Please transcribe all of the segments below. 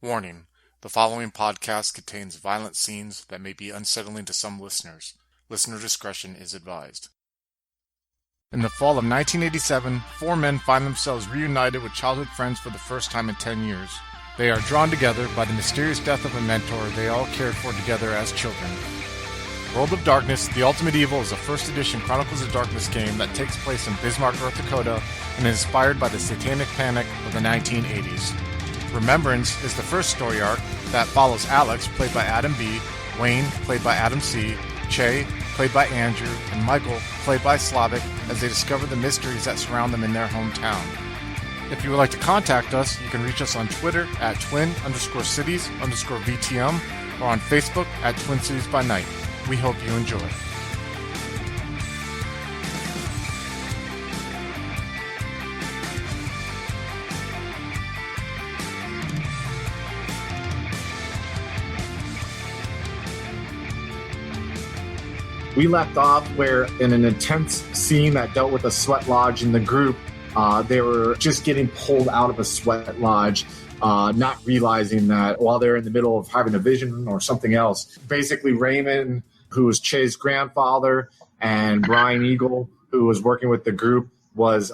Warning: the following podcast contains violent scenes that may be unsettling to some listeners. Listener discretion is advised. In the fall of 1987, four men find themselves reunited with childhood friends for the first time in 10 years. They are drawn together by the mysterious death of a mentor they all cared for together as children. World of Darkness: The Ultimate Evil is a first edition Chronicles of Darkness game that takes place in Bismarck, North Dakota, and is inspired by the Satanic Panic of the 1980s. Remembrance is the first story arc that follows Alex, played by Adam B., Wayne, played by Adam C., Chay, played by Andrew, and Michael, played by Slavic, as they discover the mysteries that surround them in their hometown. If you would like to contact us, you can reach us on Twitter at twin_cities_VTM or on Facebook at Twin Cities by Night. We hope you enjoy. We left off where in an intense scene that dealt with a sweat lodge in the group, they were just getting pulled out of a sweat lodge, not realizing that while they're in the middle of having a vision or something else. Basically, Raymond, who was Chay's grandfather, and Brian Eagle, who was working with the group, was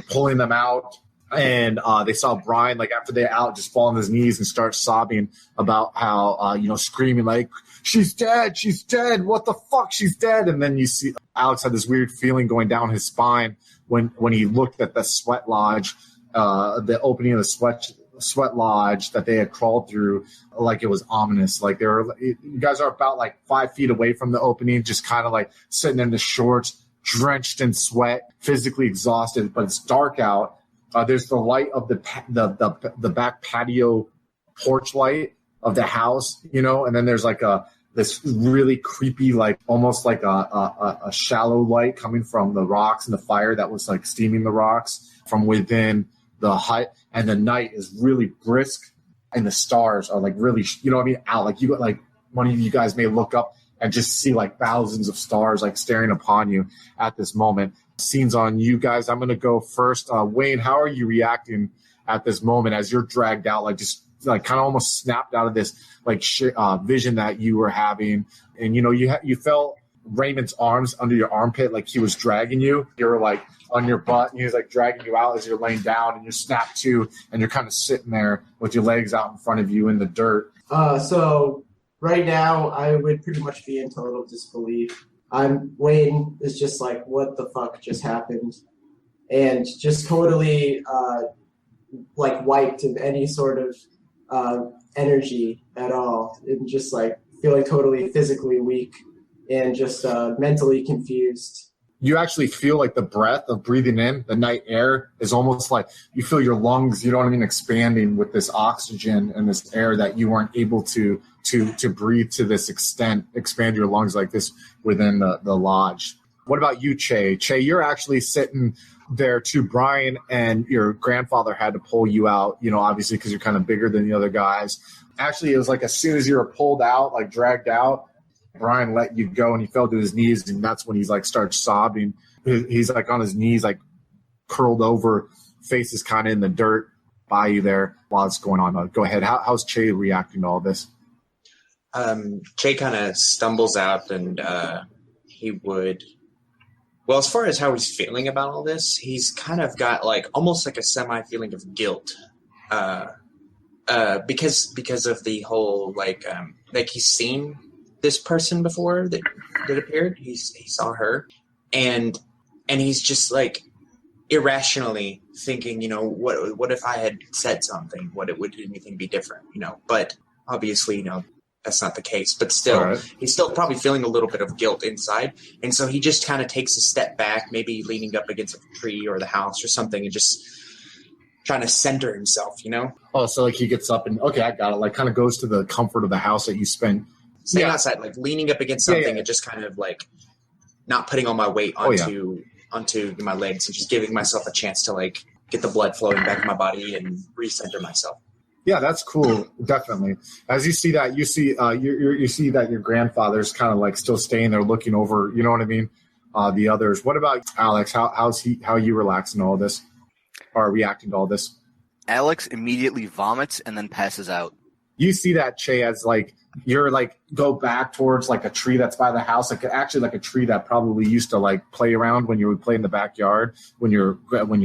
pulling them out. And they saw Brian, after they're out, just fall on his knees and start sobbing about how, screaming like, she's dead, what the fuck, she's dead. And then you see Alex had this weird feeling going down his spine when he looked at the sweat lodge, the opening of the sweat lodge that they had crawled through, like it was ominous. You guys are about 5 feet away from the opening, just kind of sitting in the shorts, drenched in sweat, physically exhausted, but it's dark out. There's the light of the back patio porch light of the house, and then there's this really creepy, almost like a shallow light coming from the rocks and the fire that was steaming the rocks from within the hut. And the night is really brisk, and the stars are really, out. You got one of you guys may look up and just see thousands of stars staring upon you at this moment. Scenes on you guys. I'm going to go first. Wayne, how are you reacting at this moment as you're dragged out, kind of almost snapped out of this vision that you were having? And you felt Raymond's arms under your armpit, he was dragging you. You were on your butt, and he was dragging you out as you're laying down, and you're snapped to, and you're kind of sitting there with your legs out in front of you in the dirt. So right now I would pretty much be in total disbelief. Wayne is just what the fuck just happened? And just totally wiped of any sort of energy at all, and just feeling totally physically weak and just mentally confused. You actually feel the breath of breathing in the night air is almost you feel your lungs, expanding with this oxygen and this air that you weren't able to breathe to this extent, expand your lungs like this within the lodge. What about you, Chay? Chay, you're actually sitting there too. Brian and your grandfather had to pull you out, obviously because you're kind of bigger than the other guys. Actually, it was as soon as you were pulled out, dragged out, Brian let you go and he fell to his knees, and that's when he's starts sobbing. He's on his knees, curled over, face is kind of in the dirt by you there while it's going on. Go ahead. How's Chay reacting to all this? Chay kind of stumbles out, and he would, well, as far as how he's feeling about all this, he's kind of got almost a semi-feeling of guilt, because of the whole he's seen this person before that appeared. He saw her, and he's just irrationally thinking, what if I had said something? Would anything be different? But obviously, that's not the case. But still, right. He's still probably feeling a little bit of guilt inside, and so he just kind of takes a step back, maybe leaning up against a tree or the house or something, and just trying to center himself. Oh, so he gets up and okay, I got it. Kind of goes to the comfort of the house that you spent. Staying outside, leaning up against something, and just kind of not putting all my weight onto my legs, and just giving myself a chance to get the blood flowing back in my body and recenter myself. Yeah, that's cool. Definitely. As you see that, you see that your grandfather's kind of still staying there, looking over. You know what I mean? The others. What about Alex? How are you relaxing to all this, or reacting to all this? Alex immediately vomits and then passes out. You see that, Chay, as like you're like go back towards like a tree that's by the house, like actually like a tree that probably used to like play around when you would play in the backyard when your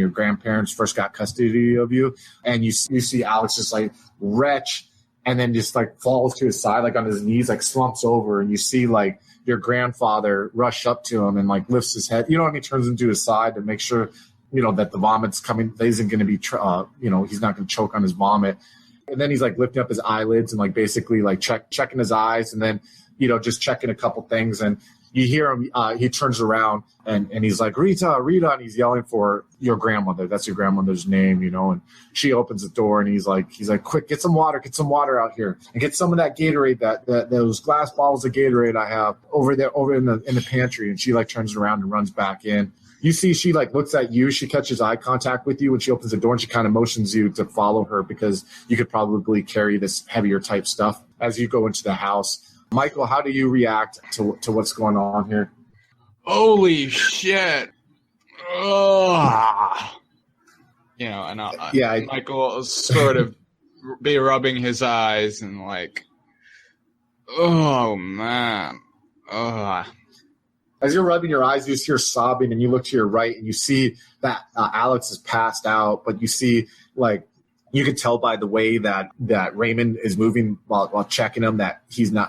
grandparents first got custody of you, and you see Alex just like retch and then just like falls to his side like on his knees, like slumps over, and you see like your grandfather rush up to him and like lifts his head, turns him to his side to make sure that the vomit's coming, that isn't going to be he's not going to choke on his vomit. And then he's like lifting up his eyelids and like basically like checking his eyes, and then just checking a couple things, and you hear him. He turns around and he's like, Rita, and he's yelling for your grandmother. That's your grandmother's name, and she opens the door and he's like, quick, get some water out here, and get some of that Gatorade, that those glass bottles of Gatorade I have over in the pantry. And she like turns around and runs back in. You see, she like looks at you. She catches eye contact with you when she opens the door, and she kind of motions you to follow her because you could probably carry this heavier type stuff as you go into the house. Michael, how do you react to what's going on here? Holy shit! Ugh. Michael will sort of be rubbing his eyes and like, oh man, ugh. As you're rubbing your eyes, you just hear sobbing, and you look to your right, and you see that Alex is passed out. But you see, like, you can tell by the way that Raymond is moving while checking him that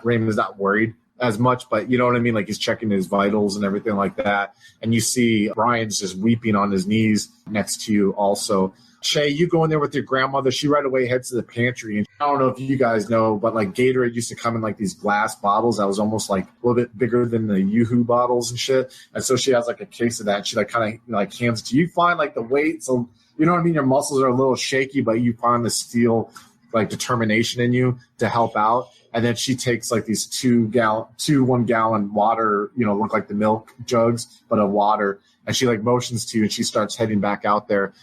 Raymond is not worried as much. But you know what I mean? Like, he's checking his vitals and everything like that. And you see Brian's just weeping on his knees next to you also. Chay, you go in there with your grandmother. She right away heads to the pantry. And I don't know if you guys know, but like Gatorade used to come in like these glass bottles that was almost like a little bit bigger than the Yoo-Hoo bottles and shit. And so she has like a case of that. And she like kind of like hands it to you. You find like the weight. So you know what I mean? Your muscles are a little shaky, but you find the steel like determination in you to help out. And then she takes like these 2 1 gallon water, look like the milk jugs, but of water. And she like motions to you, and she starts heading back out there.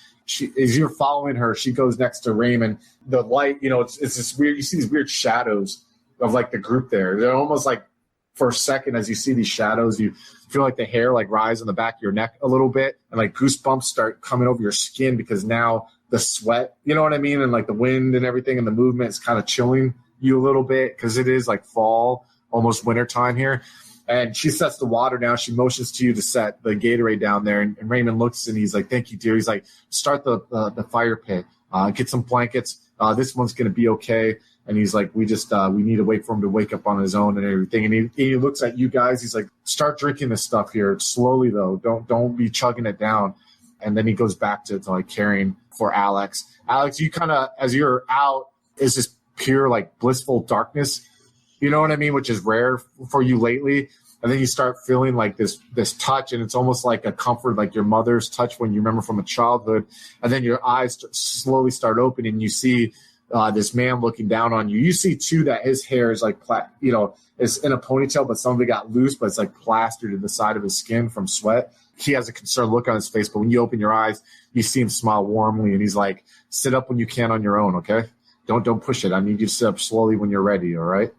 As you're following her, she goes next to Raymond. The light, it's this weird, you see these weird shadows of like the group there. They're almost like for a second, as you see these shadows, you feel like the hair like rise on the back of your neck a little bit, and like goosebumps start coming over your skin because now the sweat, you know what I mean? And like the wind and everything and the movement is kind of chilling you a little bit because it is like fall, almost winter time here. And she sets the water down. She motions to you to set the Gatorade down there. And Raymond looks and he's like, thank you, dear. He's like, start the fire pit. Get some blankets. This one's going to be okay. And he's like, we need to wait for him to wake up on his own and everything. And he looks at you guys. He's like, start drinking this stuff here slowly, though. Don't be chugging it down. And then he goes back to like caring for Alex. Alex, you kind of, as you're out, is this pure like blissful darkness. You know what I mean? Which is rare for you lately. And then you start feeling like this touch, and it's almost like a comfort, like your mother's touch when you remember from a childhood. And then your eyes slowly start opening, and you see this man looking down on you. You see, too, that his hair is like, is in a ponytail, but some of it got loose, but it's like plastered to the side of his skin from sweat. He has a concerned look on his face, but when you open your eyes, you see him smile warmly, and he's like, sit up when you can on your own, okay? Don't push it. I need you to sit up slowly when you're ready, all right?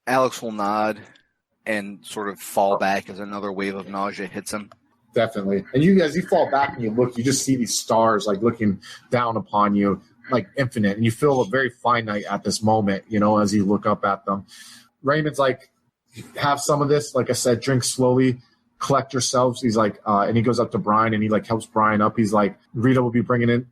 Alex will nod and sort of fall back as another wave of nausea hits him. Definitely. And as you fall back and you look, you just see these stars like looking down upon you, like infinite. And you feel very finite at this moment, as you look up at them. Raymond's like, have some of this. Like I said, drink slowly, collect yourselves. He's like, and he goes up to Brian and he like helps Brian up. He's like, Rita will be bringing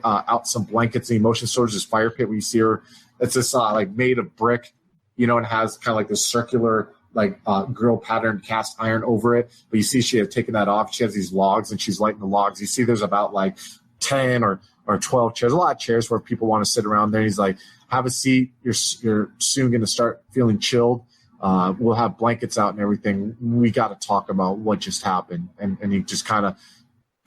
out some blankets, and he motions towards this fire pit where you see her. It's this like made of brick, and has kind of like this circular like grill pattern cast iron over it. But you see she had taken that off. She has these logs and she's lighting the logs. You see there's about like 10 or 12 chairs, a lot of chairs where people want to sit around there. He's like, have a seat. You're soon going to start feeling chilled. We'll have blankets out and everything. We got to talk about what just happened. And he just kind of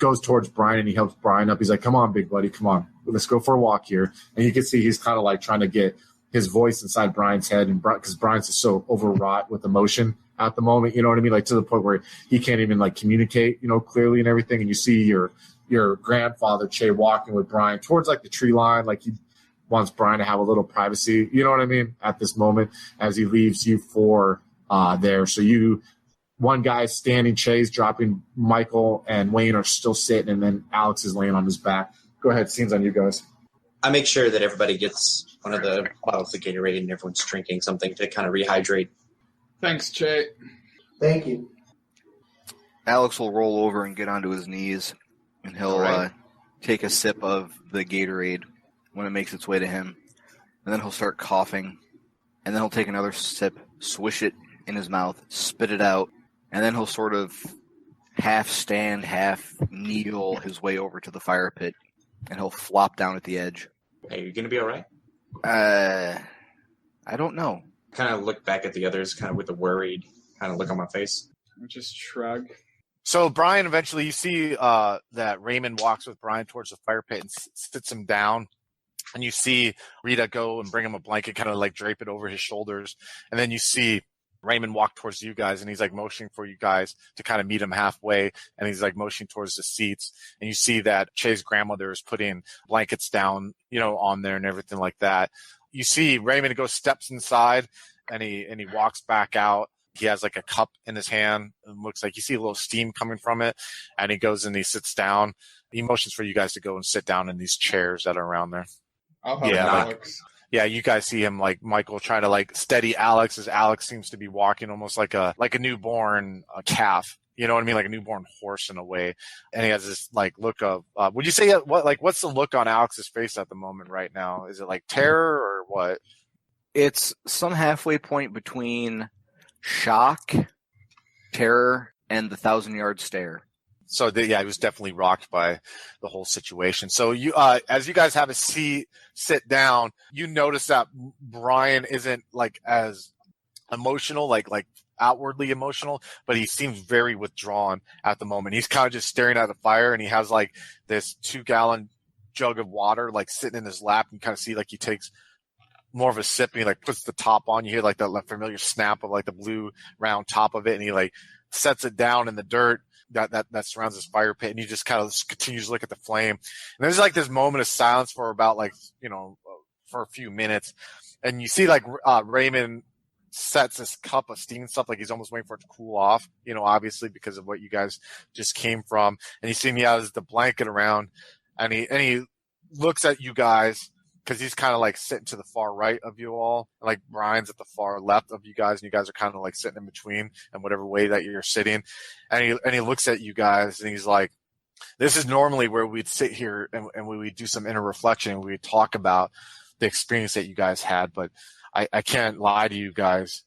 goes towards Brian and he helps Brian up. He's like, come on, big buddy, come on. Let's go for a walk here. And you can see he's kind of like trying to get his voice inside Brian's head, and because Brian's just so overwrought with emotion at the moment, you know what I mean? Like to the point where he can't even like communicate, clearly and everything. And you see your grandfather, Chay, walking with Brian towards like the tree line. Like he wants Brian to have a little privacy, you know what I mean? At this moment, as he leaves you for there. So one guy's standing, Chay's dropping, Michael and Wayne are still sitting, and then Alex is laying on his back. go ahead. Scene's on you guys. I make sure that everybody gets one of the bottles of Gatorade and everyone's drinking something to kind of rehydrate. Thanks, Chay. Thank you. Alex will roll over and get onto his knees, and he'll Alright. take a sip of the Gatorade when it makes its way to him. And then he'll start coughing, and then he'll take another sip, swish it in his mouth, spit it out, and then he'll sort of half stand, half kneel his way over to the fire pit, and he'll flop down at the edge. Hey, you gonna be all right? I don't know. Kind of look back at the others, kind of with a worried kind of look on my face. I just shrug. So Brian, eventually you see that Raymond walks with Brian towards the fire pit and sits him down. And you see Rita go and bring him a blanket, kind of like drape it over his shoulders. And then you see Raymond walk towards you guys, and he's like motioning for you guys to kind of meet him halfway. And he's like motioning towards the seats. And you see that Chay's grandmother is putting blankets down, on there and everything like that. You see Raymond steps inside, and he walks back out. He has like a cup in his hand. It looks like you see a little steam coming from it. And he goes and he sits down. He motions for you guys to go and sit down in these chairs that are around there. I'll help Yeah, Alex. Yeah, you guys see him like Michael trying to like steady Alex as Alex seems to be walking almost like a newborn calf. You know what I mean? Like a newborn horse in a way. And he has this like look of, would you say what's the look on Alex's face at the moment right now? Is it like terror or what? It's some halfway point between shock, terror, and the 1,000-yard stare. So he was definitely rocked by the whole situation. So you, as you guys have a sit down, you notice that Brian isn't like as emotional, like outwardly emotional, but he seems very withdrawn at the moment. He's kind of just staring at the fire, and he has like this 2-gallon jug of water like sitting in his lap, and kind of see like he takes more of a sip, and he like puts the top on. You hear like the familiar snap of like the blue round top of it, and he like sets it down in the dirt that surrounds this fire pit, and he just kind of continues to look at the flame. And there's like this moment of silence for about for a few minutes, and you see like Raymond sets this cup of steaming stuff, like he's almost waiting for it to cool off, obviously because of what you guys just came from. And you see he has the blanket around, and he looks at you guys, because he's kind of like sitting to the far right of you all, like Brian's at the far left of you guys, and you guys are kind of like sitting in between in whatever way that you're sitting. And he looks at you guys, and he's like, this is normally where we'd sit here and we would do some inner reflection, and we'd talk about the experience that you guys had. But I can't lie to you guys,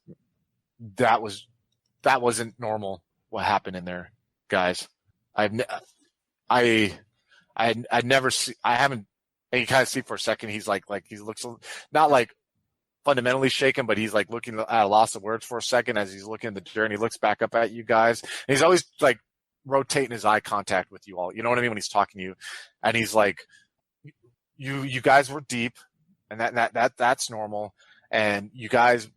that wasn't normal what happened in there, guys. I haven't. And you kind of see for a second, he's like he looks not like fundamentally shaken, but he's like looking at a loss of words for a second as he's looking at the dirt, and he looks back up at you guys. And he's always like rotating his eye contact with you all. You know what I mean? When he's talking to you, and he's like, you guys were deep, and that's normal. And you guys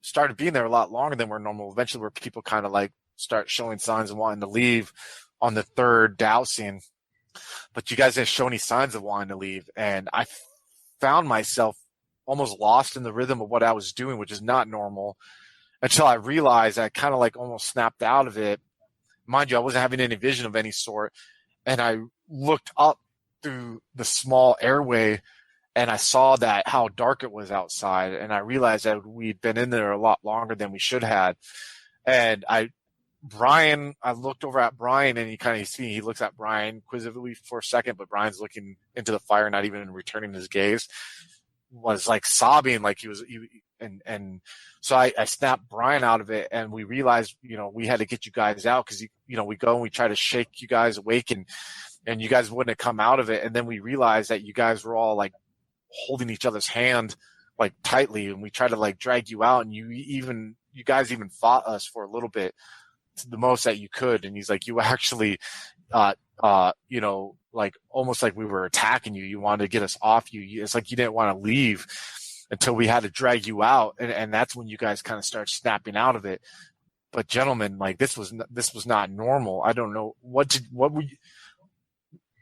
started being there a lot longer than we're normal. Eventually, where people kind of like start showing signs of wanting to leave on the third dousing. But you guys didn't show any signs of wanting to leave. And I found myself almost lost in the rhythm of what I was doing, which is not normal, until I realized I kind of like almost snapped out of it. Mind you, I wasn't having any vision of any sort. And I looked up through the small airway, and I saw that how dark it was outside. And I realized that we'd been in there a lot longer than we should have. And I looked over at Brian, and he looks at Brian inquisitively for a second, but Brian's looking into the fire, not even returning his gaze, was like sobbing, like and so I snapped Brian out of it, and we realized, we had to get you guys out, because, we go and we try to shake you guys awake, and you guys wouldn't have come out of it. And then we realized that you guys were all like holding each other's hand like tightly, and we tried to like drag you out, and you guys even fought us for a little bit, the most that you could. And he's like, you actually like almost like we were attacking you. You wanted to get us off you. It's like you didn't want to leave until we had to drag you out. And that's when you guys kind of start snapping out of it. But gentlemen, like this was not normal. I don't know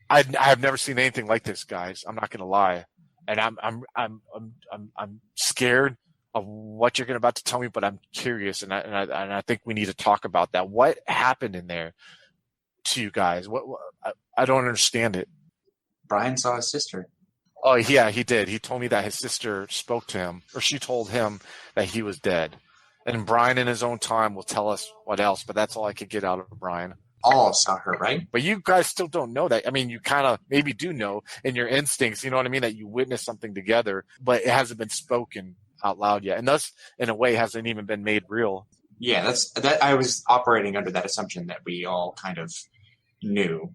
I have never seen anything like this, guys. I'm not going to lie. And I'm scared of what you're about to tell me, but I'm curious, and I think we need to talk about that. What happened in there to you guys? What I don't understand it. Brian saw his sister. Oh, yeah, he did. He told me that his sister spoke to him, or she told him that he was dead. And Brian, in his own time, will tell us what else, but that's all I could get out of Brian. All saw her, right? But you guys still don't know that. I mean, you kind of maybe do know in your instincts, you know what I mean, that you witnessed something together, but it hasn't been spoken out loud yet. And thus, in a way, hasn't even been made real. Yeah, that. I was operating under that assumption that we all kind of knew.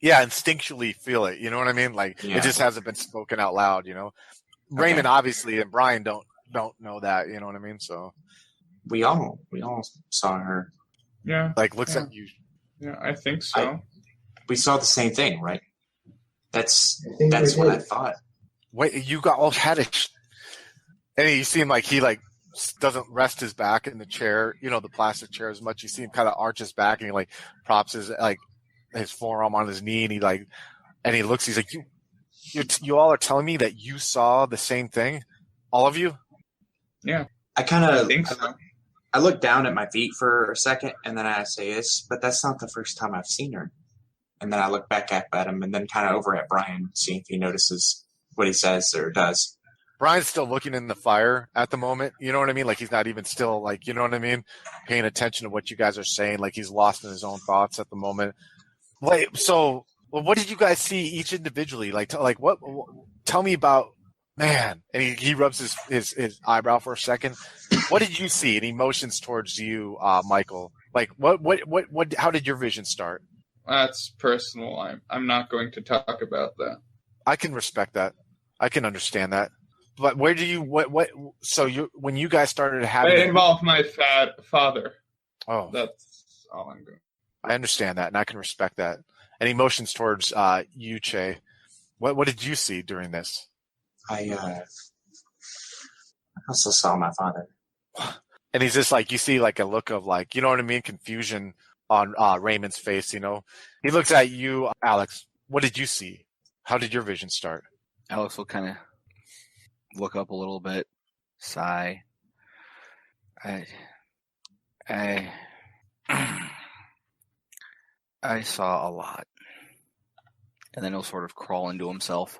Yeah, instinctually feel it. You know what I mean? Like, Yeah. it just hasn't been spoken out loud, you know? Raymond, obviously, and Brian don't know that, you know what I mean? So, We all saw her. Yeah. like, looks at you. Yeah, I think so. We saw the same thing, right? That's I think we what I did. thought. Wait, you got all had it. And you seem like he, like, doesn't rest his back in the chair, you know, the plastic chair as much. You see him kind of arch his back and he, like, props his, like, his forearm on his knee, and he looks, he's like, you all are telling me that you saw the same thing? All of you? Yeah, I kind I of think so. I look down at my feet for a second, and then I say this, but that's not the first time I've seen her. And then I look back up at him, and then kind of over at Brian, seeing if he notices what he says or does. Brian's still looking in the fire at the moment. You know what I mean? Like, he's not even still, like, you know what I mean? Paying attention to what you guys are saying. Like, he's lost in his own thoughts at the moment. Wait, so what did you guys see each individually? Like, what? Tell me about, man. And he rubs his eyebrow for a second. What did you see? And he motions towards you, Michael. Like, what? How did your vision start? That's personal. I'm not going to talk about that. I can respect that. I can understand that. But where do you what? So when you guys started having, It involved my father. oh, That's all I'm going. I understand that, and I can respect that. And he motions towards you, Chay. What did you see during this? I also saw my father. And he's just like, you see like a look of like, you know what I mean, confusion on Raymond's face. You know, he looks at you, Alex. What did you see? How did your vision start? Alex will kind of look up a little bit, sigh. I saw a lot. And then he'll sort of crawl into himself.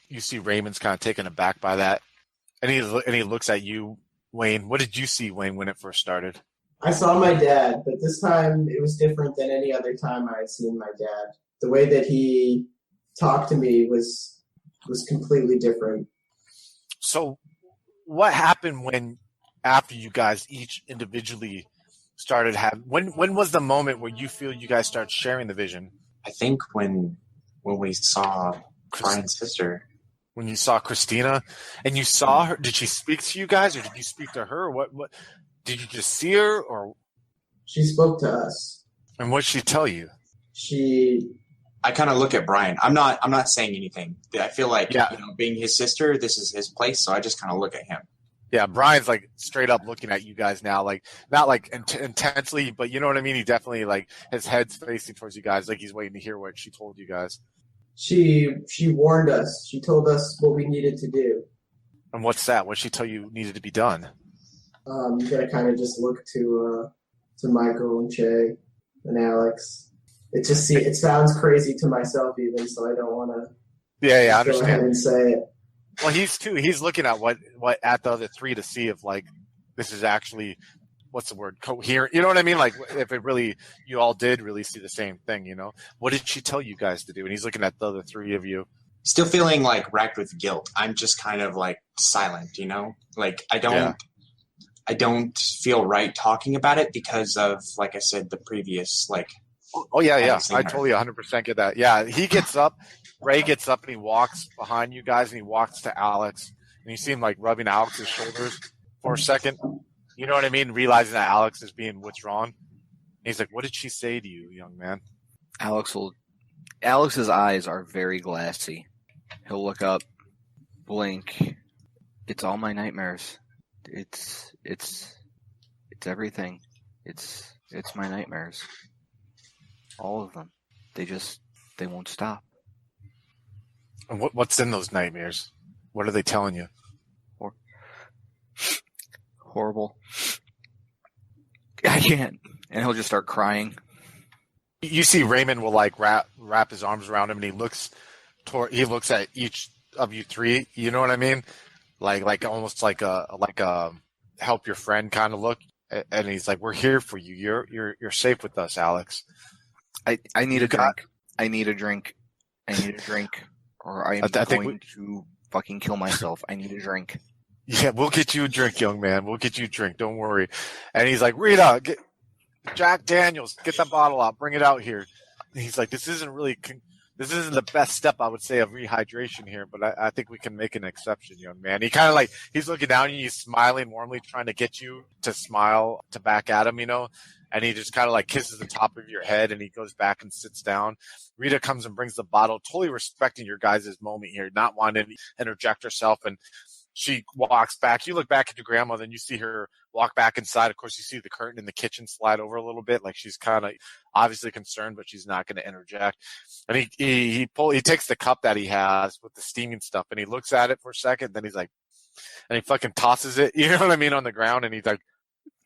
You see Raymond's kind of taken aback by that. And he looks at you, Wayne. What did you see, Wayne, when it first started? I saw my dad, but this time it was different than any other time I had seen my dad. The way that he talked to me was completely different. So what happened after you guys each individually started having, when was the moment where you feel you guys start sharing the vision? I think when we saw Brian's sister. When you saw Christina and you saw her, did she speak to you guys or did you speak to her? What did you just see her or? She spoke to us. And what did she tell you? I kind of look at Brian. I'm not saying anything. I feel like, Yeah. Being his sister, this is his place. So I just kind of look at him. Yeah, Brian's like straight up looking at you guys now, like not like intensely, but you know what I mean? He definitely like his head's facing towards you guys, like he's waiting to hear what she told you guys. She warned us. She told us what we needed to do. And what's that? What did she tell you needed to be done? You gotta kind of just look to Michael and Chay and Alex. It sounds crazy to myself even, so I don't want to. Yeah, I go ahead understand. and say it. Well, he's looking at what at the other three to see if like this is actually, what's the word, coherent. You know what I mean? Like if it really, you all did really see the same thing. You know, what did she tell you guys to do? And he's looking at the other three of you. Still feeling like racked with guilt. I'm just kind of like silent, like I don't feel right talking about it because of, like I said, the previous like. Oh yeah. Honestly, I totally 100% get that. Yeah, he gets up. Ray gets up and he walks behind you guys and he walks to Alex and you see him like rubbing Alex's shoulders for a second. You know what I mean? Realizing that Alex is being withdrawn. And he's like, "What did she say to you, young man?" Alex's eyes are very glassy. He'll look up, blink. It's all my nightmares. It's everything. It's my nightmares. All of them. They won't stop. And what's in those nightmares? What are they telling you? Horrible. I can't. And he'll just start crying. You see Raymond will like wrap his arms around him and he looks he looks at each of you three. You know what I mean? Like almost like a help your friend kind of look. And he's like, "We're here for you. You're safe with us, Alex." I need a drink. I need a drink. I need a drink, or I am going to fucking kill myself. I need a drink. Yeah, we'll get you a drink, young man. We'll get you a drink. Don't worry. And he's like, Rita, get Jack Daniels, get that bottle out. Bring it out here. And he's like, this isn't the best step, I would say, of rehydration here, but I think we can make an exception, young man. He kind of like, he's looking down at you, he's smiling warmly, trying to get you to smile to back at him, and he just kind of like kisses the top of your head, and he goes back and sits down. Rita comes and brings the bottle, totally respecting your guys' moment here, not wanting to interject herself, and she walks back. You look back at your grandma, then you see her walk back inside. Of course, you see the curtain in the kitchen slide over a little bit, like she's kind of obviously concerned, but she's not going to interject. And he takes the cup that he has with the steaming stuff, and he looks at it for a second. Then he's like, and he fucking tosses it, you know what I mean, on the ground. And he's like,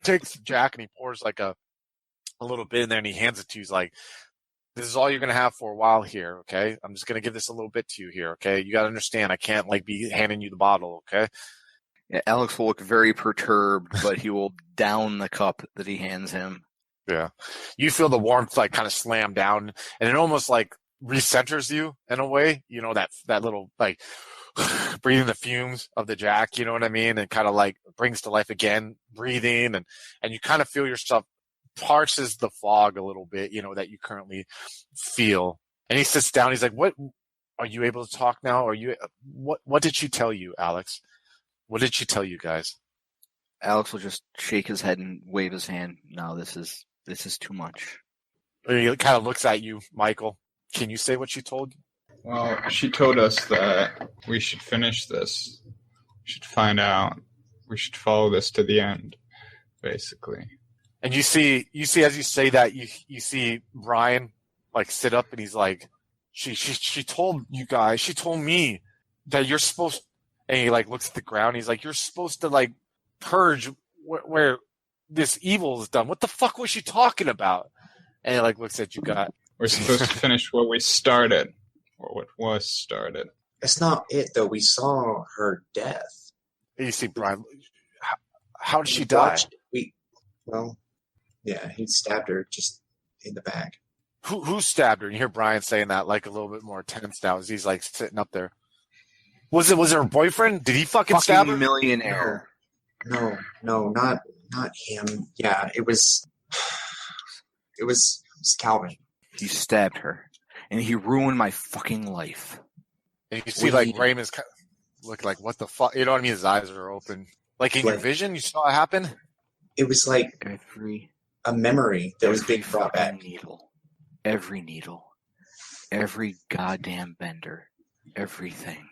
takes Jack and he pours like a little bit in there, and he hands it to you. He's like, this is all you're going to have for a while here, okay? I'm just going to give this a little bit to you here, okay? You got to understand, I can't, like, be handing you the bottle, okay? Yeah, Alex will look very perturbed, but he will down the cup that he hands him. Yeah. You feel the warmth, like, kind of slam down, and it almost, like, recenters you in a way, that little, like, breathing the fumes of the Jack, you know what I mean? And kind of, like, brings to life again, breathing, and you kind of feel yourself parses the fog a little bit, that you currently feel. And he sits down. He's like, "What are you able to talk now? What did she tell you, Alex? What did she tell you guys?" Alex will just shake his head and wave his hand. No, this is too much. And he kind of looks at you, Michael. Can you say what she told you? Well, she told us that we should finish this. We should find out. We should follow this to the end, basically. And you see as you say that, you see Brian like sit up, and he's like, she told you guys, she told me that you're supposed, and he like looks at the ground, he's like, you're supposed to like purge where this evil is done. What the fuck was she talking about? And he like looks at you guys. We're supposed to finish what we started, or what was started. That's not it, though. We saw her death. And you see Brian. How did she die? Yeah, he stabbed her just in the back. Who stabbed her? And you hear Brian saying that like a little bit more tense now as he's like sitting up there. Was it her boyfriend? Did he fucking stab her? Millionaire. No, not him. Yeah, it was Calvin. He stabbed her, and he ruined my fucking life. And you see like Raymond's looking like, what the fuck? You know what I mean? His eyes are open. Like in your vision, you saw it happen? It was like a memory that was being brought back. Every needle, every goddamn bender, everything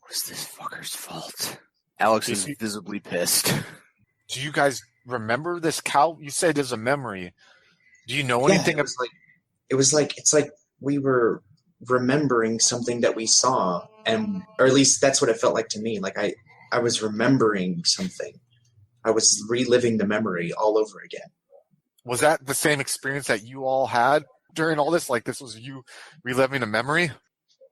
was this fucker's fault. Alex is visibly pissed. Do you guys remember this cow? You said there's a memory. Do you know anything? It's like we were remembering something that we saw, or at least that's what it felt like to me. Like I was remembering something. I was reliving the memory all over again. Was that the same experience that you all had during all this? Like this was you reliving a memory?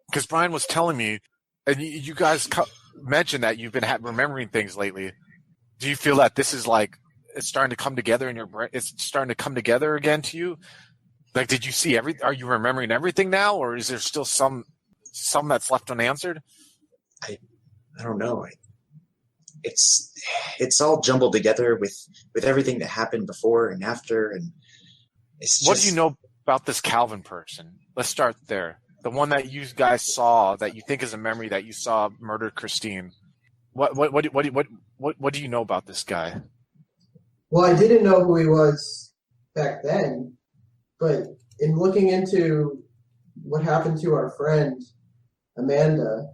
Because Brian was telling me, and you guys mentioned that you've been remembering things lately. Do you feel that this is like it's starting to come together in your brain? It's starting to come together again to you? Like, did you see are you remembering everything now, or is there still some that's left unanswered? I don't know. It's all jumbled together with everything that happened before and after, and it's just... What do you know about this Calvin person? Let's start there. The one that you guys saw that you think is a memory that you saw murder Christine. What do you know about this guy? Well, I didn't know who he was back then, but in looking into what happened to our friend Amanda,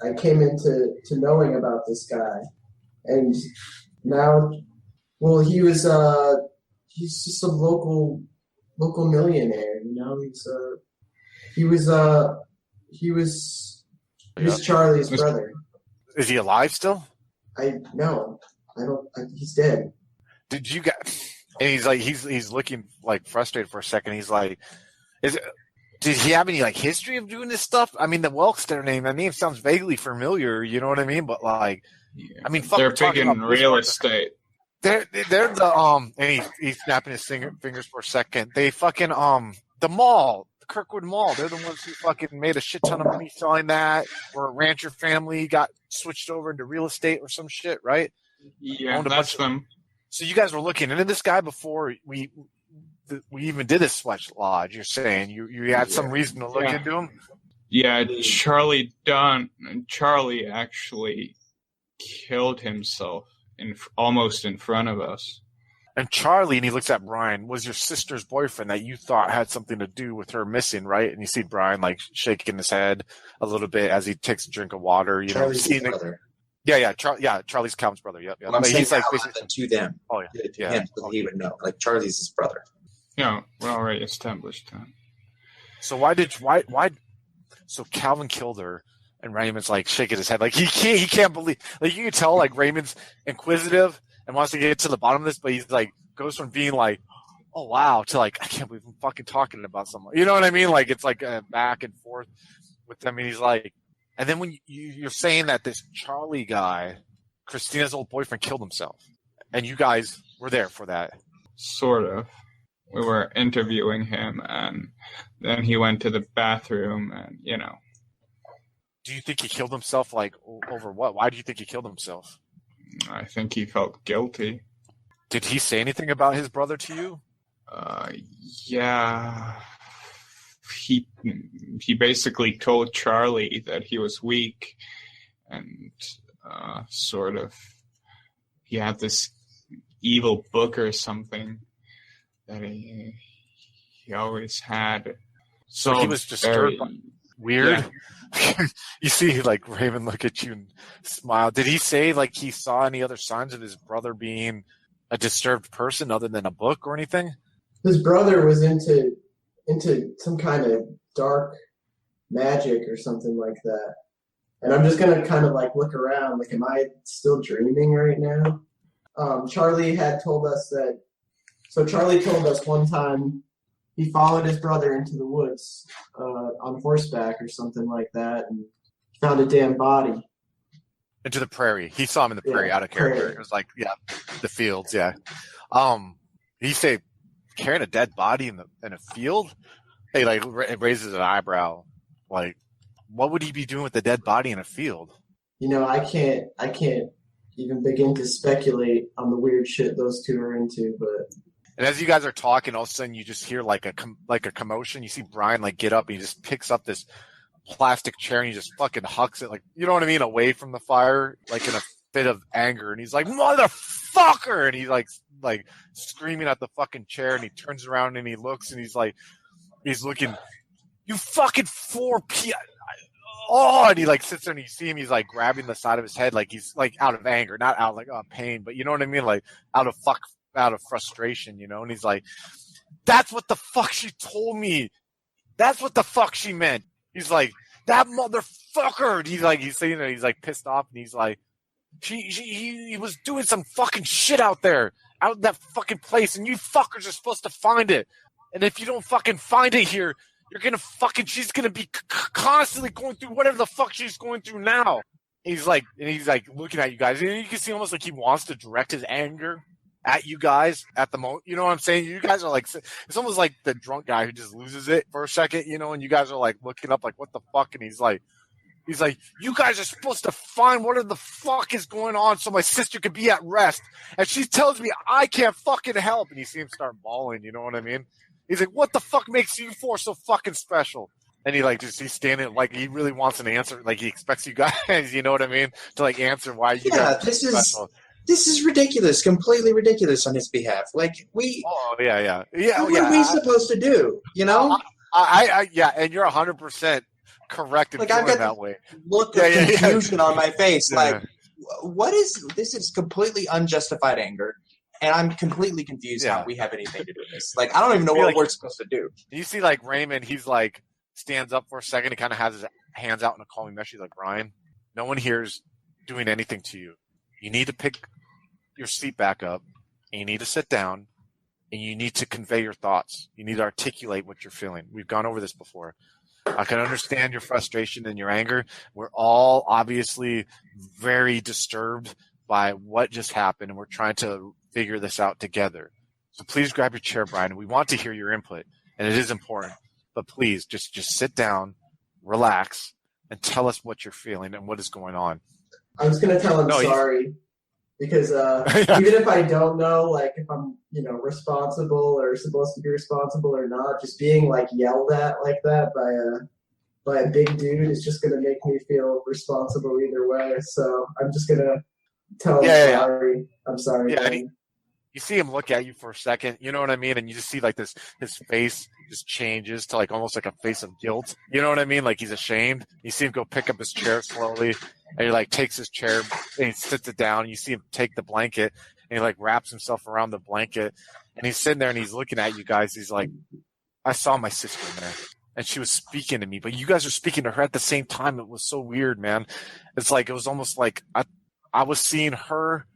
I came into knowing about this guy, and now, well, he's just some local millionaire. He was Charlie's brother. Is he alive still? No, I don't. He's dead. Did you guys? And he's looking like frustrated for a second. He's like, Did he have any like history of doing this stuff? I mean, the Welkster name, that name sounds vaguely familiar. You know what I mean? But like, I mean, fuck, they're we're big talking in about real Bismarck. estate. They're the and he's snapping his fingers for a second. They fucking the mall, the Kirkwood Mall. They're the ones who fucking made a shit ton of money selling that. Or a rancher family got switched over into real estate or some shit, right? Yeah, Owned a that's bunch of, them. so you guys were looking into this guy before we even did this sweat lodge. You're saying you had some reason to look into him? Yeah, Charlie actually killed himself almost in front of us. And Charlie, and he looks at Brian, was your sister's boyfriend that you thought had something to do with her missing, right? And you see Brian like shaking his head a little bit as he takes a drink of water. Charlie's his brother. Charlie's Calvin's brother. Yep. Well, I'm saying he's like basically to them. Oh yeah, To him, so he would know. Like Charlie's his brother. Yeah, we're already established that. So why? So Calvin killed her, and Raymond's like shaking his head, like he can't believe. Like you can tell, like Raymond's inquisitive and wants to get to the bottom of this, but he's like goes from being like, oh wow, to like I can't believe I'm fucking talking about someone. You know what I mean? Like it's like a back and forth with them. And he's like, and then when you're saying that this Charlie guy, Christina's old boyfriend, killed himself, and you guys were there for that. Sort of. We were interviewing him, and then he went to the bathroom, and Do you think he killed himself? Like over what? Why do you think he killed himself? I think he felt guilty. Did he say anything about his brother to you? Yeah. He basically told Charlie that he was weak, and sort of he had this evil book or something that he always had. So he was disturbed. Weird. Yeah. You see, like Raven look at you and smile. Did he say like he saw any other signs of his brother being a disturbed person other than a book or anything? His brother was into some kind of dark magic or something like that. And I'm just gonna kind of like look around. Like, am I still dreaming right now? Charlie had told us that. So Charlie told us one time he followed his brother into the woods on horseback or something like that, and found a damn body. Into the prairie. He saw him in the prairie, out of character. Prairie. It was like, the fields, he said carrying a dead body in a field? He like raises an eyebrow. Like, what would he be doing with the dead body in a field? I can't even begin to speculate on the weird shit those two are into, but. And as you guys are talking, all of a sudden you just hear like a commotion. You see Brian like get up and he just picks up this plastic chair and he just fucking hucks it, like, you know what I mean, away from the fire, like in a fit of anger. And he's like, motherfucker! And he's like screaming at the fucking chair, and he turns around and he looks and he's looking, you fucking 4P. Oh, and he like sits there and you see him, he's like grabbing the side of his head, like he's like out of anger, not out like pain, but you know what I mean, like out of frustration, and he's like, that's what the fuck she told me. That's what the fuck she meant. He's like, that motherfucker. He's saying that he's like pissed off, and he's like, he was doing some fucking shit out there, out in that fucking place, and you fuckers are supposed to find it. And if you don't fucking find it here, she's gonna be constantly going through whatever the fuck she's going through now. He's like looking at you guys, and you can see almost like he wants to direct his anger at you guys at the moment. You know what I'm saying? You guys are like, it's almost like the drunk guy who just loses it for a second, and you guys are like looking up like, what the fuck? And he's like, you guys are supposed to find what the fuck is going on so my sister could be at rest. And she tells me I can't fucking help. And you see him start bawling, you know what I mean? He's like, what the fuck makes you four so fucking special? And he's standing like he really wants an answer. Like he expects you guys, you know what I mean? To like answer why you guys are special. This is ridiculous, completely ridiculous on his behalf. Like Oh yeah. What are we supposed to do? I and you're 100% correct in like feeling I've got that way. Look of confusion on my face. Like, what is this? Is completely unjustified anger, and I'm completely confused how we have anything to do with this. Like, I don't even know what we're supposed to do. You see, like Raymond, he's like stands up for a second. He kind of has his hands out in a calming mesh. He's like, Brian, no one here's doing anything to you. You need to pick your seat back up, and you need to sit down, and you need to convey your thoughts. You need to articulate what you're feeling. We've gone over this before. I can understand your frustration and your anger. We're all obviously very disturbed by what just happened, and we're trying to figure this out together. So please grab your chair, Brian. We want to hear your input, and it is important. But please, just sit down, relax, and tell us what you're feeling and what is going on. I was going to tell him sorry. Because even if I don't know, like, if I'm, responsible or supposed to be responsible or not, just being, like, yelled at like that by a big dude is just going to make me feel responsible either way. So I'm just going to tell him sorry. Yeah. I'm sorry. Yeah, you see him look at you for a second, you know what I mean? And you just see, like, his face just changes to, like, almost like a face of guilt. You know what I mean? Like, he's ashamed. You see him go pick up his chair slowly. And he, like, takes his chair and he sits it down. You see him take the blanket and he, like, wraps himself around the blanket. And he's sitting there and he's looking at you guys. He's like, I saw my sister in there and she was speaking to me, but you guys are speaking to her at the same time. It was so weird, man. It's like, it was almost like I was seeing her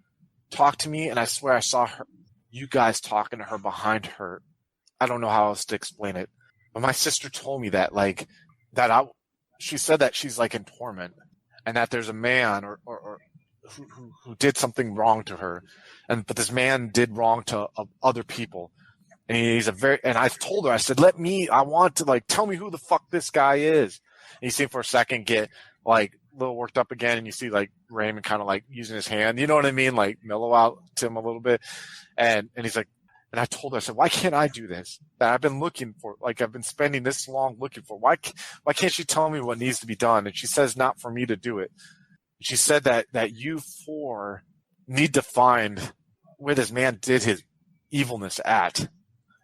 talk to me, and I swear I saw you guys talking to her behind her. I don't know how else to explain it. But my sister told me that, like, she said that she's, like, in torment. And that there's a man or who did something wrong to her, but this man did wrong to other people, and and I told her, I said, I want to, like, tell me who the fuck this guy is. And you see him for a second get, like, a little worked up again, and you see, like, Raymond kind of, like, using his hand, you know what I mean, like, mellow out to him a little bit, and he's like, and I told her, I said, why can't I do this? That I've been looking for, like, I've been spending this long looking for. Why can't she tell me what needs to be done? And she says, not for me to do it. She said that you four need to find where this man did his evilness at,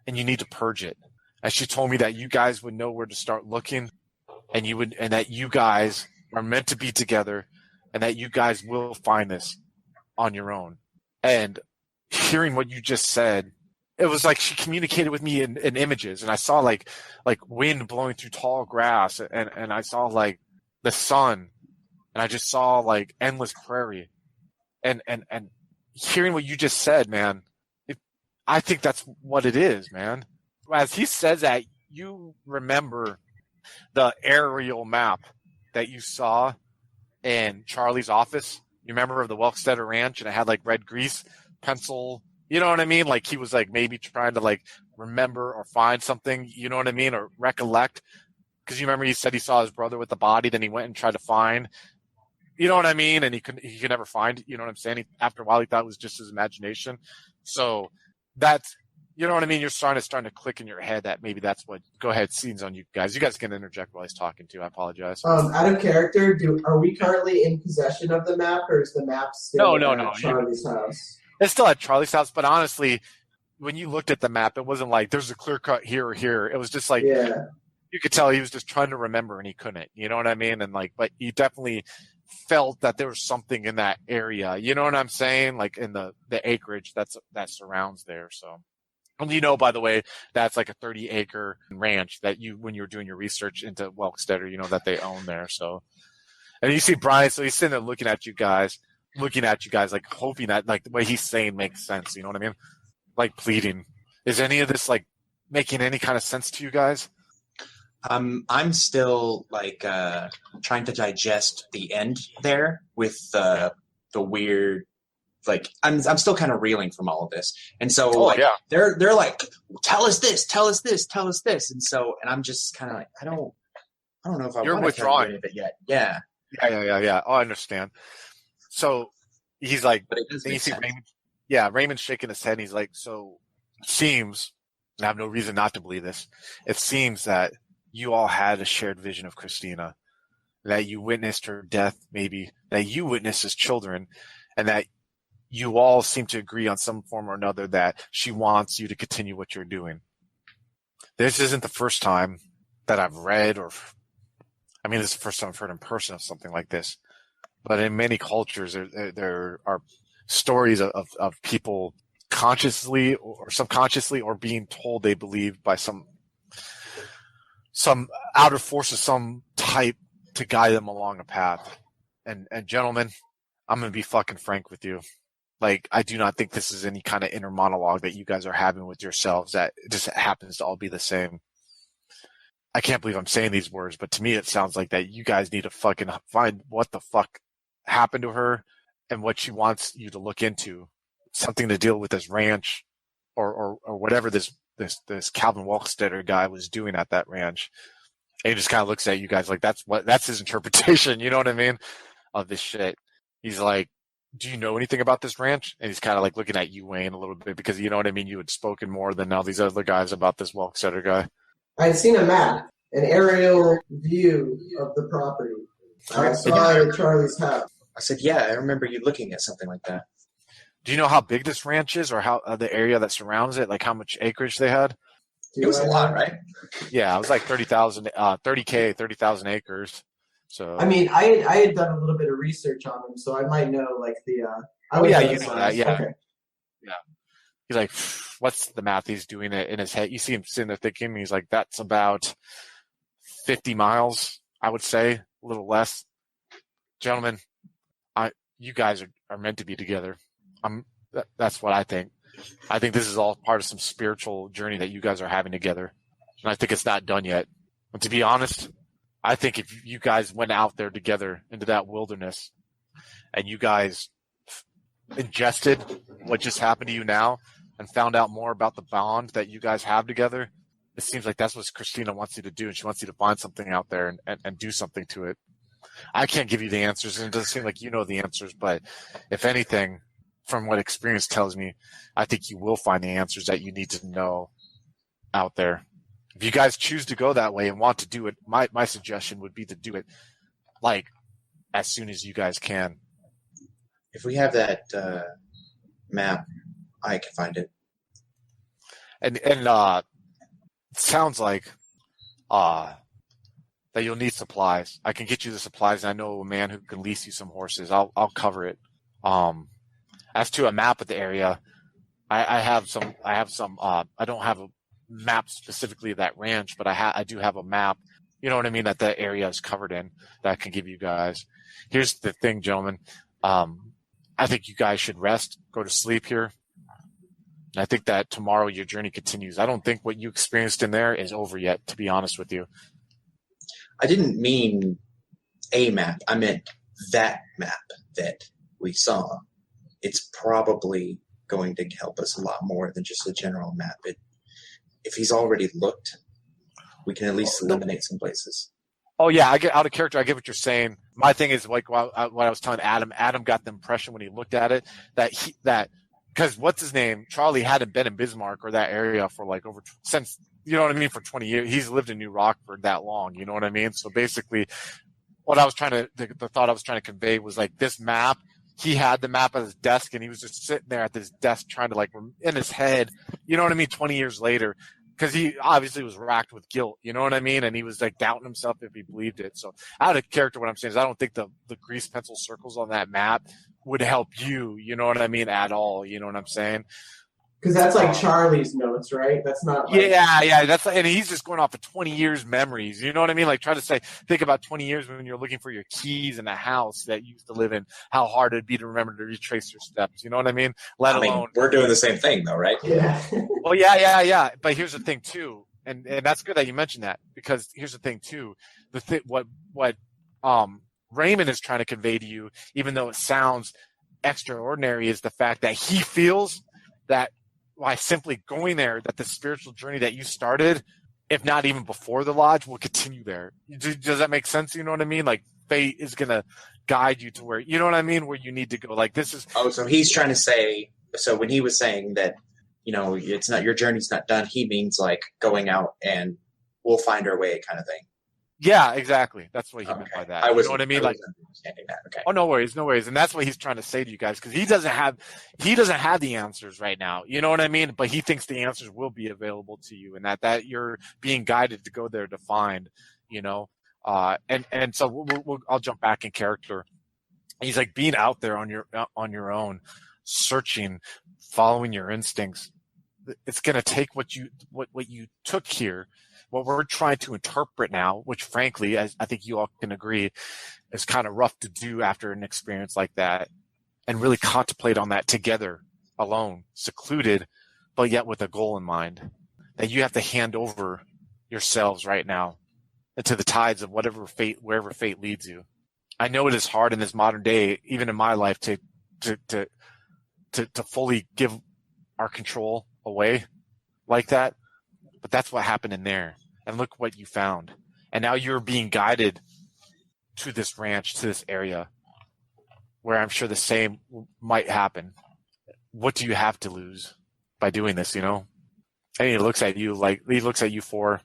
and you need to purge it. And she told me that you guys would know where to start looking, and that you guys are meant to be together, and that you guys will find this on your own. And hearing what you just said, it was like she communicated with me in images, and I saw like wind blowing through tall grass, and I saw, like, the sun, and I just saw, like, endless prairie, and hearing what you just said, man, I think that's what it is, man. As he says that, you remember the aerial map that you saw in Charlie's office. You remember of the Welkstetter Ranch, and it had, like, red grease pencil. You know what I mean? Like, he was, like, maybe trying to, like, remember or find something, you know what I mean, or recollect. Because you remember he said he saw his brother with the body, then he went and tried to find, you know what I mean, and he could never find, you know what I'm saying? After a while, he thought it was just his imagination. So that's, you know what I mean? You're starting to click in your head that maybe that's what. Go ahead, scene's on you guys. You guys can interject while he's talking too. I apologize. Out of character, are we currently in possession of the map, or is the map still at Charlie's house? It's still at Charlie's house, but honestly, when you looked at the map, it wasn't like there's a clear cut here or here. It was just like, you could tell he was just trying to remember and he couldn't. You know what I mean? And, like, but he definitely felt that there was something in that area. You know what I'm saying? Like, in the acreage that surrounds there. So, and you know, by the way, that's like a 30-acre ranch that when you were doing your research into Welkstetter, you know that they own there. So, and you see Brian, so he's sitting there looking at you guys, like, hoping that, like, the way he's saying makes sense. You know what I mean? Like, pleading. Is any of this, like, making any kind of sense to you guys? I'm still, like, trying to digest the end there with the weird, like, I'm still kind of reeling from all of this. And so, they're like, tell us this. And I'm just kind of like, I don't know if I want to tell you it yet. Yeah. Yeah. Oh, I understand. So he's like, but it does make sense. Raymond's shaking his head. And he's like, so it seems, and I have no reason not to believe this, it seems that you all had a shared vision of Christina, that you witnessed her death, maybe, that you witnessed as children, and that you all seem to agree on some form or another that she wants you to continue what you're doing. This isn't the first time that I've read this is the first time I've heard in person of something like this. But in many cultures, there are stories of people consciously or subconsciously or being told they believe by some outer force of some type to guide them along a path. And gentlemen, I'm going to be fucking frank with you. Like, I do not think this is any kind of inner monologue that you guys are having with yourselves that just happens to all be the same. I can't believe I'm saying these words, but to me it sounds like that you guys need to fucking find what the fuck happened to her and what she wants you to look into. Something to deal with this ranch or whatever this Calvin Walkstetter guy was doing at that ranch. And he just kind of looks at you guys like that's his interpretation, you know what I mean, of this shit. He's like, do you know anything about this ranch? And he's kind of like looking at you, Wayne, a little bit, because you know what I mean? You had spoken more than all these other guys about this Walkstetter guy. I had seen a map, an aerial view of the property. I saw it at Charlie's house. I said, yeah, I remember you looking at something like that. Do you know how big this ranch is, or how the area that surrounds it, like how much acreage they had? It was a lot, right? Yeah, it was like 30,000 acres. So I mean, I had done a little bit of research on them, so I might know like the. you know that, yeah. Okay. Yeah. He's like, what's the math he's doing it in his head? You see him sitting there thinking, he's like, that's about 50 miles, I would say, a little less. Gentlemen, you guys are meant to be together. That's what I think. I think this is all part of some spiritual journey that you guys are having together. And I think it's not done yet. And to be honest, I think if you guys went out there together into that wilderness and you guys ingested what just happened to you now and found out more about the bond that you guys have together, it seems like that's what Christina wants you to do. And she wants you to find something out there and do something to it. I can't give you the answers, and it doesn't seem like you know the answers, but if anything, from what experience tells me, I think you will find the answers that you need to know out there. If you guys choose to go that way and want to do it, my suggestion would be to do it like as soon as you guys can. If we have that map, I can find it. And it sounds like that you'll need supplies. I can get you the supplies, and I know a man who can lease you some horses. I'll cover it. As to a map of the area, I have some. I don't have a map specifically of that ranch, but I do have a map. You know what I mean? That the area is covered in that I can give you guys. Here's the thing, gentlemen. I think you guys should rest, go to sleep here. And I think that tomorrow your journey continues. I don't think what you experienced in there is over yet, to be honest with you. I didn't mean a map. I meant that map that we saw. It's probably going to help us a lot more than just a general map. If he's already looked, we can at least eliminate some places. Oh yeah, I get out of character. I get what you're saying. My thing is like what I was telling Adam. Adam got the impression when he looked at it that because what's his name? Charlie hadn't been in Bismarck or that area for like since, you know what I mean, for 20 years. He's lived in New Rockford that long. You know what I mean? So basically, the thought I was trying to convey was like this map. He had the map at his desk, and he was just sitting there at this desk trying to, like, in his head, you know what I mean, 20 years later, because he obviously was racked with guilt, you know what I mean, and he was, like, doubting himself if he believed it. So out of character, what I'm saying is I don't think the grease pencil circles on that map would help you, you know what I mean, at all, you know what I'm saying? Because that's like Charlie's notes, right? That's not like... Yeah. That's and he's just going off of 20 years memories. You know what I mean? Like try to think about 20 years when you're looking for your keys in a house that you used to live in, how hard it'd be to remember to retrace your steps. You know what I mean? Let alone we're doing the same thing though, right? Yeah. Well, yeah. But here's the thing too, and that's good that you mentioned that, because here's the thing too. What Raymond is trying to convey to you, even though it sounds extraordinary, is the fact that he feels that by simply going there, that the spiritual journey that you started, if not even before the lodge, will continue there. Does that make sense? You know what I mean? Like fate is going to guide you to where, you know what I mean? Where you need to go. Like this is. Oh, so he's trying to say, so when he was saying that, you know, it's not, your journey's not done, he means like going out and we'll find our way kind of thing. Yeah, exactly. That's what he meant by that. You know what I mean? Like, understanding that. Okay. Oh, no worries. And that's what he's trying to say to you guys, because he doesn't have the answers right now. You know what I mean? But he thinks the answers will be available to you, and that you're being guided to go there to find. You know, and so I'll jump back in character. He's like being out there on your own, searching, following your instincts. It's going to take what you took here. What we're trying to interpret now, which frankly, as I think you all can agree, is kind of rough to do after an experience like that. and really contemplate on that together, alone, secluded, but yet with a goal in mind, that you have to hand over yourselves right now into the tides of wherever fate leads you. I know it is hard in this modern day, even in my life, to fully give our control away like that. But that's what happened in there. And look what you found. And now you're being guided to this ranch, to this area, where I'm sure the same might happen. What do you have to lose by doing this, And he looks at you for,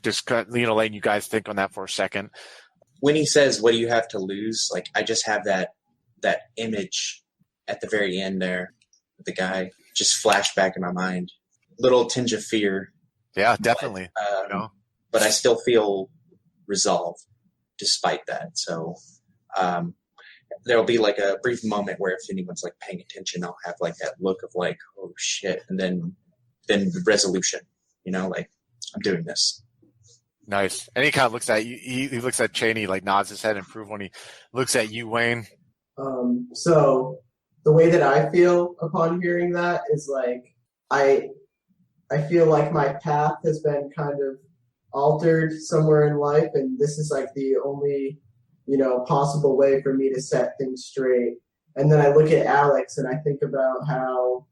just, letting you guys think on that for a second. When he says, what do you have to lose? I just have that image at the very end there, with the guy just flashed back in my mind. Little tinge of fear. Yeah, definitely. But I still feel resolve despite that. So there'll be a brief moment where if anyone's paying attention, I'll have that look of oh shit, and then the resolution. I'm doing this. Nice. And he kind of looks at you. He looks at Chay, nods his head and approves when he looks at you, Wayne. So the way that I feel upon hearing that is I feel like my path has been kind of altered somewhere in life, and this is the only possible way for me to set things straight. And then I look at Alex and I think about how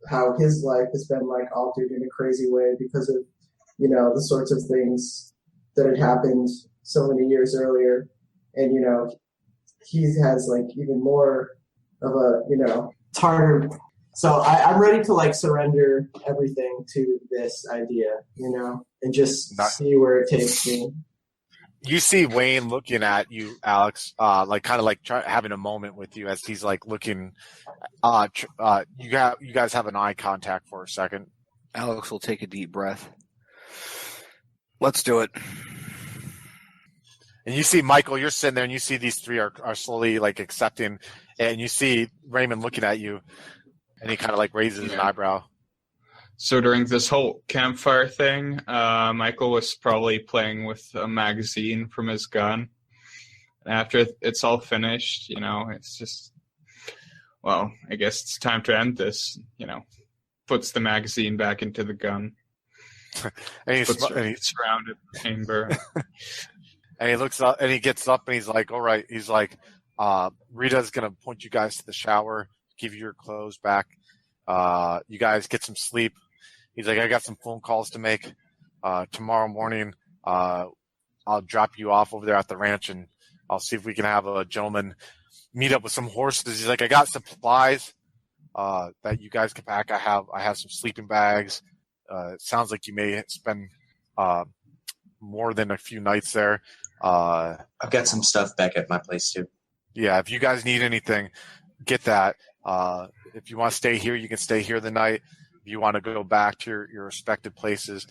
how his life has been altered in a crazy way because of the sorts of things that had happened so many years earlier, and he has even more of a it's harder. So I'm ready to surrender everything to this idea, and just see where it takes me. You see Wayne looking at you, Alex, having a moment with you as he's looking. You guys have an eye contact for a second. Alex will take a deep breath. Let's do it. And you see Michael, you're sitting there, and you see these three are slowly accepting, and you see Raymond looking at you, and he kind of raises an eyebrow. So during this whole campfire thing, Michael was probably playing with a magazine from his gun. And after it's all finished, it's just, well, I guess it's time to end this, puts the magazine back into the gun. and he's surrounded with chamber. And he looks up and he gets up and he's all right. He's Rita's going to point you guys to the shower, give you your clothes back. You guys get some sleep. He's I got some phone calls to make. Tomorrow morning, I'll drop you off over there at the ranch, and I'll see if we can have a gentleman meet up with some horses. He's I got supplies that you guys can pack. I have some sleeping bags. It sounds like you may spend more than a few nights there. I've got some stuff back at my place too. Yeah, if you guys need anything, get that. If you want to stay here, you can stay here the night. If you want to go back to your respective places,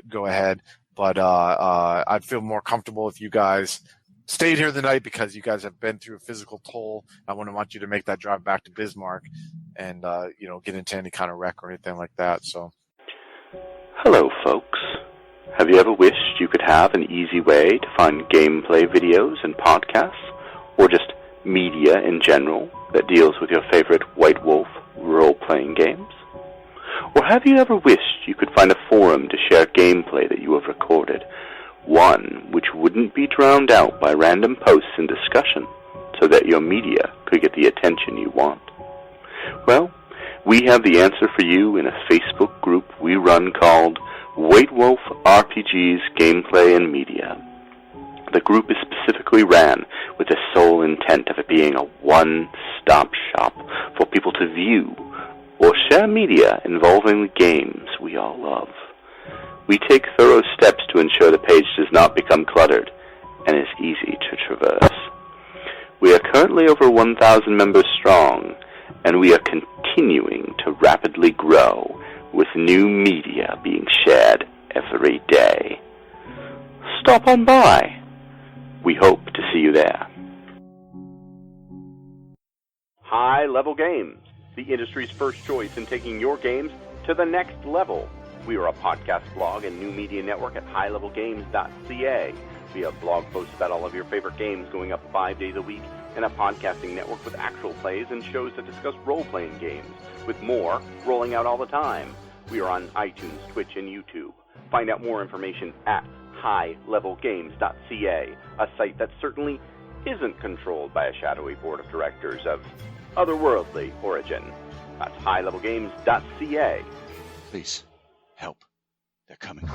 go ahead. But I'd feel more comfortable if you guys stayed here the night because you guys have been through a physical toll. I wouldn't want you to make that drive back to Bismarck and get into any kind of wreck or anything like that. So, hello, folks. Have you ever wished you could have an easy way to find gameplay videos and podcasts, or just media in general that deals with your favorite White Wolf role-playing games? Or have you ever wished you could find a forum to share gameplay that you have recorded, one which wouldn't be drowned out by random posts and discussion, so that your media could get the attention you want? Well, we have the answer for you in a Facebook group we run called White Wolf RPGs Gameplay and Media. The group is specifically ran with the sole intent of it being a one-stop shop for people to view or share media involving the games we all love. We take thorough steps to ensure the page does not become cluttered and is easy to traverse. We are currently over 1,000 members strong, and we are continuing to rapidly grow with new media being shared every day. Stop on by. We hope to see you there. High Level Games, the industry's first choice in taking your games to the next level. We are a podcast blog and new media network at highlevelgames.ca. We have blog posts about all of your favorite games going up 5 days a week and a podcasting network with actual plays and shows that discuss role-playing games, with more rolling out all the time. We are on iTunes, Twitch, and YouTube. Find out more information at highlevelgames.ca, a site that certainly isn't controlled by a shadowy board of directors of otherworldly origin. That's highlevelgames.ca. Please, help. They're coming.